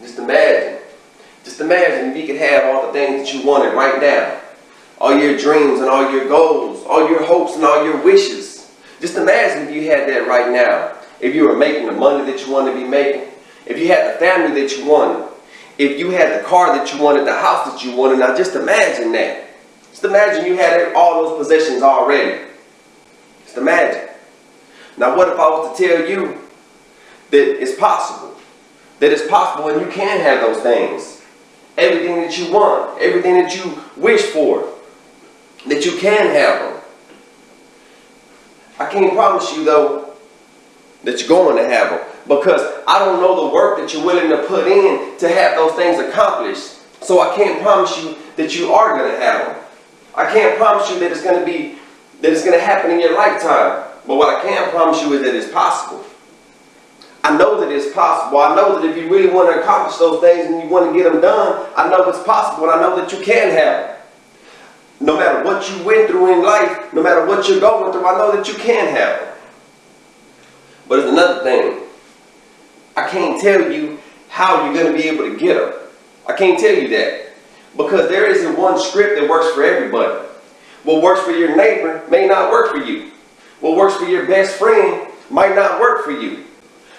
Just imagine. Just imagine if you could have all the things that you wanted right now. All your dreams and all your goals, all your hopes and all your wishes. Just imagine if you had that right now. If you were making the money that you wanted to be making. If you had the family that you wanted. If you had the car that you wanted, the house that you wanted. Now just imagine that. Just imagine you had all those possessions already. Just imagine. Now what if I was to tell you that it's possible? That it's possible and you can have those things. Everything that you want. Everything that you wish for. That you can have them. I can't promise you though that you're going to have them. Because I don't know the work that you're willing to put in to have those things accomplished. So I can't promise you that you are going to have them. I can't promise you that it's going to happen in your lifetime. But what I can promise you is that it's possible. I know that it's possible. I know that if you really want to accomplish those things and you want to get them done, I know it's possible and I know that you can have them. No matter what you went through in life, no matter what you're going through, I know that you can have them. But it's another thing. I can't tell you how you're going to be able to get them. I can't tell you that. Because there isn't one script that works for everybody. What works for your neighbor may not work for you. What works for your best friend might not work for you.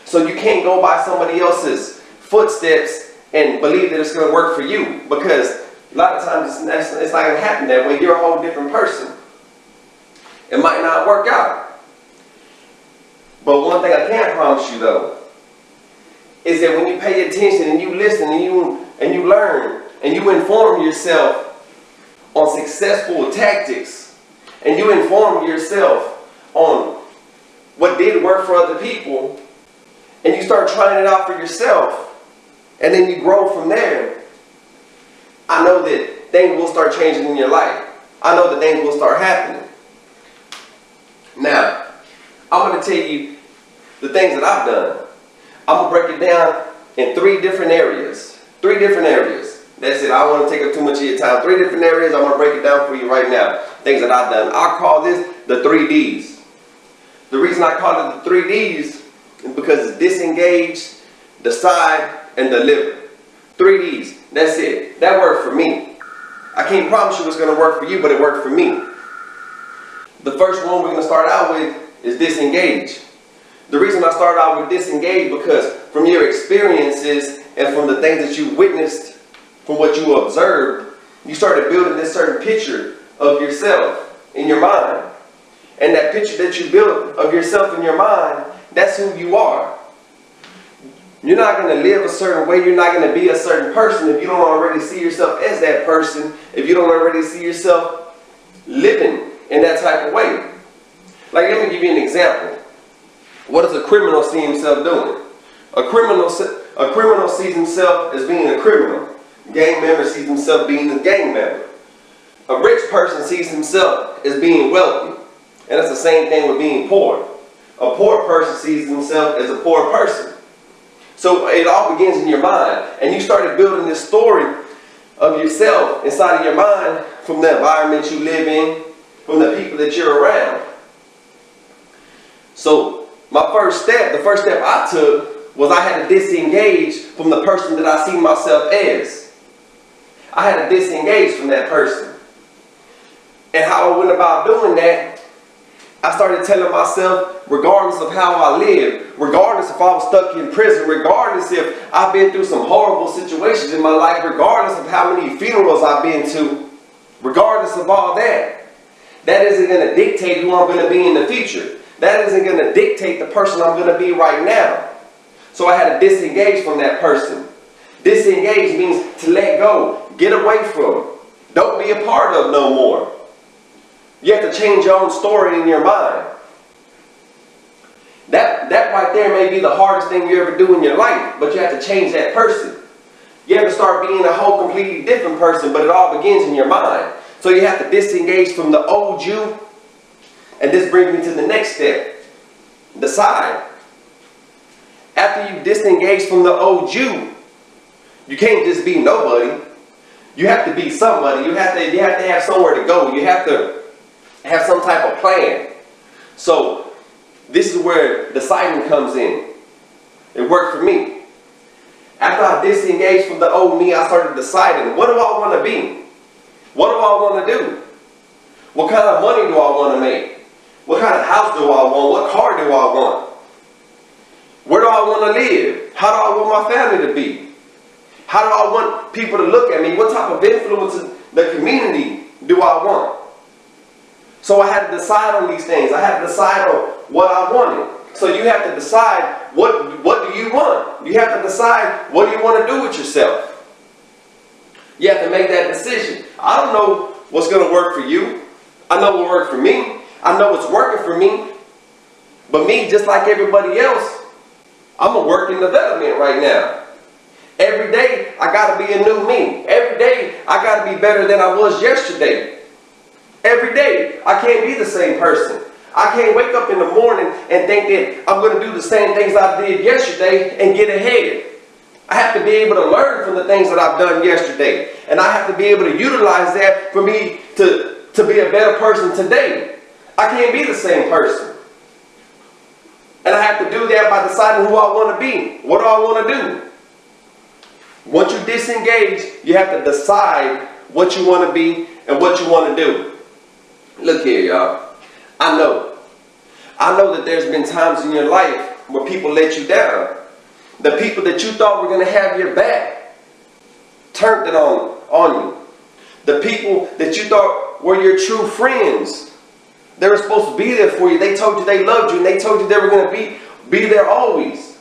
So you can't go by somebody else's footsteps and believe that it's going to work for you. Because a lot of times it's not going to happen that way. You're a whole different person. It might not work out. But one thing I can promise you though, is that when you pay attention and you listen and you learn and you inform yourself on successful tactics and you inform yourself on what did work for other people and you start trying it out for yourself and then you grow from there, I know that things will start changing in your life. I know that things will start happening. Now, I'm going to tell you the things that I've done. I'm going to break it down in 3 different areas. 3 different areas. That's it. I don't want to take up too much of your time. 3 different areas. I'm going to break it down for you right now. Things that I've done. I'll call this the 3 Ds. The reason I call it the 3 Ds is because it's disengage, decide, and deliver. 3 Ds. That's it. That worked for me. I can't promise you it's going to work for you, but it worked for me. The first one we're going to start out with is disengage. The reason I started out with disengage because from your experiences and from the things that you witnessed, from what you observed, you started building this certain picture of yourself in your mind. And that picture that you built of yourself in your mind, that's who you are. You're not going to live a certain way. You're not going to be a certain person if you don't already see yourself as that person, if you don't already see yourself living in that type of way. Like, let me give you an example. What does a criminal see himself doing? A criminal sees himself as being a criminal. A gang member sees himself being a gang member. A rich person sees himself as being wealthy. And that's the same thing with being poor. A poor person sees himself as a poor person. So it all begins in your mind. And you started building this story of yourself inside of your mind from the environment you live in, from the people that you're around. So the first step I took was I had to disengage from the person that I see myself as. I had to disengage from that person. And how I went about doing that, I started telling myself, regardless of how I live, regardless if I was stuck in prison, regardless if I've been through some horrible situations in my life, regardless of how many funerals I've been to, regardless of all that, that isn't going to dictate who I'm going to be in the future. That isn't going to dictate the person I'm going to be right now. So I had to disengage from that person. Disengage means to let go, get away from, don't be a part of no more. You have to change your own story in your mind. That right there may be the hardest thing you ever do in your life, but you have to change that person. You have to start being a whole completely different person, but it all begins in your mind. So you have to disengage from the old you. And this brings me to the next step. Decide. After you disengage from the old you, you can't just be nobody. You have to be somebody. You have to have somewhere to go. You have to have some type of plan. So this is where deciding comes in. It worked for me. After I disengaged from the old me, I started deciding, what do I want to be? What do I want to do? What kind of money do I want to make? What kind of house do I want? What car do I want? Where do I want to live? How do I want my family to be? How do I want people to look at me? What type of influence in the community do I want? So I had to decide on these things. I had to decide on what I wanted. So you have to decide what do you want? You have to decide what do you want to do with yourself. You have to make that decision. I don't know what's going to work for you. I know what worked for me. I know what's working for me. But me, just like everybody else, I'm a work in development right now. Every day, I got to be a new me. Every day, I got to be better than I was yesterday. Every day, I can't be the same person. I can't wake up in the morning and think that I'm going to do the same things I did yesterday and get ahead. I have to be able to learn from the things that I've done yesterday. And I have to be able to utilize that for me to be a better person today. I can't be the same person. And I have to do that by deciding who I want to be. What do I want to do? Once you disengage, you have to decide what you want to be and what you want to do. Look here, y'all. I know that there's been times in your life where people let you down. The people that you thought were going to have your back turned it on you. The people that you thought were your true friends, they were supposed to be there for you. They told you they loved you and they told you they were going to be there always.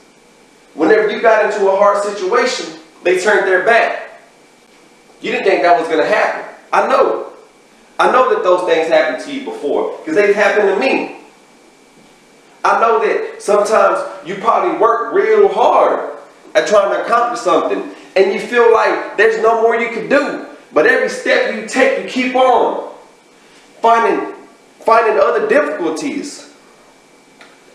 Whenever you got into a hard situation, they turned their back. You didn't think that was going to happen. I know that those things happened to you before because they've happened to me. I know that sometimes you probably work real hard at trying to accomplish something and you feel like there's no more you can do. But every step you take, you keep on finding other difficulties.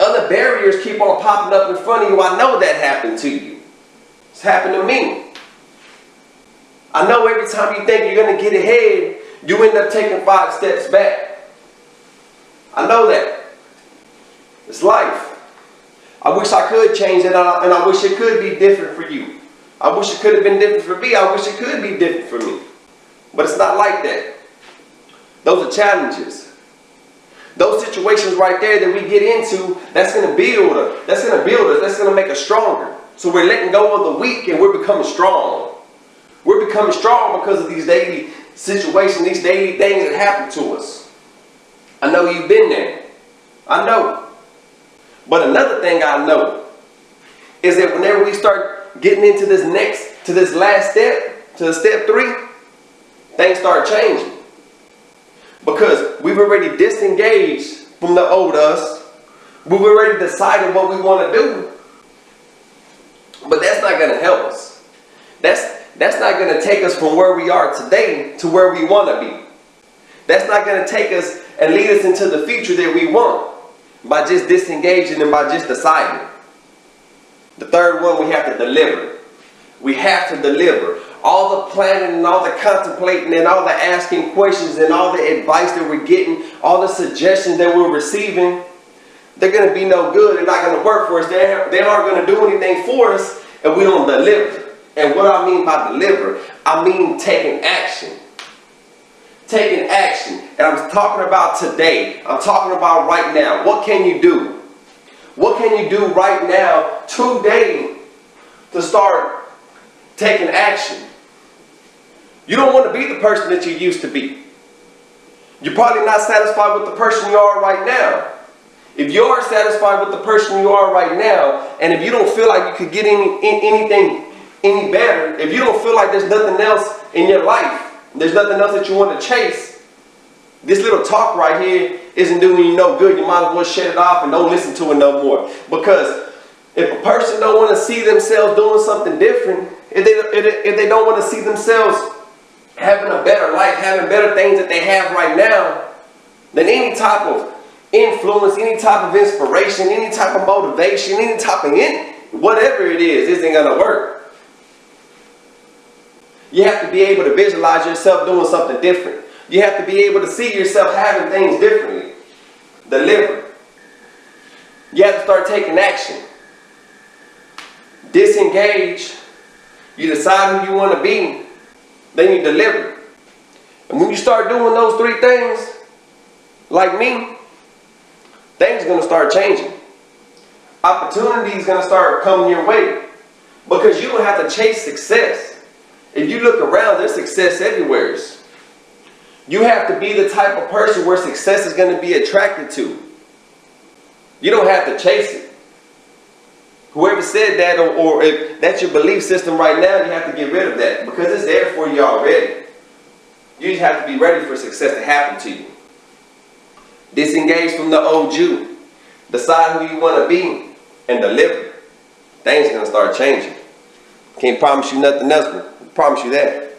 Other barriers keep on popping up in front of you. I know that happened to you. It's happened to me. I know every time you think you're going to get ahead, you end up taking 5 steps back. I know that. It's life. I wish I could change it, and I wish it could be different for you. I wish it could have been different for me. I wish it could be different for me. But it's not like that. Those are challenges. Those situations right there that we get into, that's going to build us. That's going to build us. That's going to make us stronger. So we're letting go of the weak and we're becoming strong. We're becoming strong because of these daily situations, these daily things that happen to us. I know you've been there. I know. But another thing I know is that whenever we start getting into this last step, to step 3, things start changing. Because we've already disengaged from the old us. We've already decided what we want to do. But that's not going to help us. That's not going to take us from where we are today to where we want to be. That's not going to take us and lead us into the future that we want by just disengaging and by just deciding. The third one, we have to deliver. We have to deliver. All the planning and all the contemplating and all the asking questions and all the advice that we're getting, all the suggestions that we're receiving, they're going to be no good. They're not going to work for us. They aren't going to do anything for us if we don't deliver. And what I mean by deliver, I mean taking action. Taking action. And I'm talking about today. I'm talking about right now. What can you do? What can you do right now, today, to start taking action? You don't want to be the person that you used to be. You're probably not satisfied with the person you are right now. If you are satisfied with the person you are right now, and if you don't feel like you could get anything any better, if you don't feel like there's nothing else in your life, there's nothing else that you want to chase, this little talk right here isn't doing you no good. You might as well shut it off and don't listen to it no more. Because if a person don't want to see themselves doing something different, if they don't want to see themselves having a better life, having better things that they have right now, then any type of influence, any type of inspiration, any type of motivation, any type of whatever it is, isn't going to work. You have to be able to visualize yourself doing something different. You have to be able to see yourself having things differently. Deliver. You have to start taking action. Disengage You decide who you want to be, then you deliver. And when you start doing those three things, like me, things are going to start changing. Opportunity is going to start coming your way. Because you don't have to chase success. If you look around, there's success everywhere. You have to be the type of person where success is going to be attracted to. You don't have to chase it. Whoever said that, or if that's your belief system right now, you have to get rid of that. Because it's there for you already. You just have to be ready for success to happen to you. Disengage from the old you. Decide who you want to be and deliver. Things are going to start changing. Can't promise you nothing else, but I promise you that.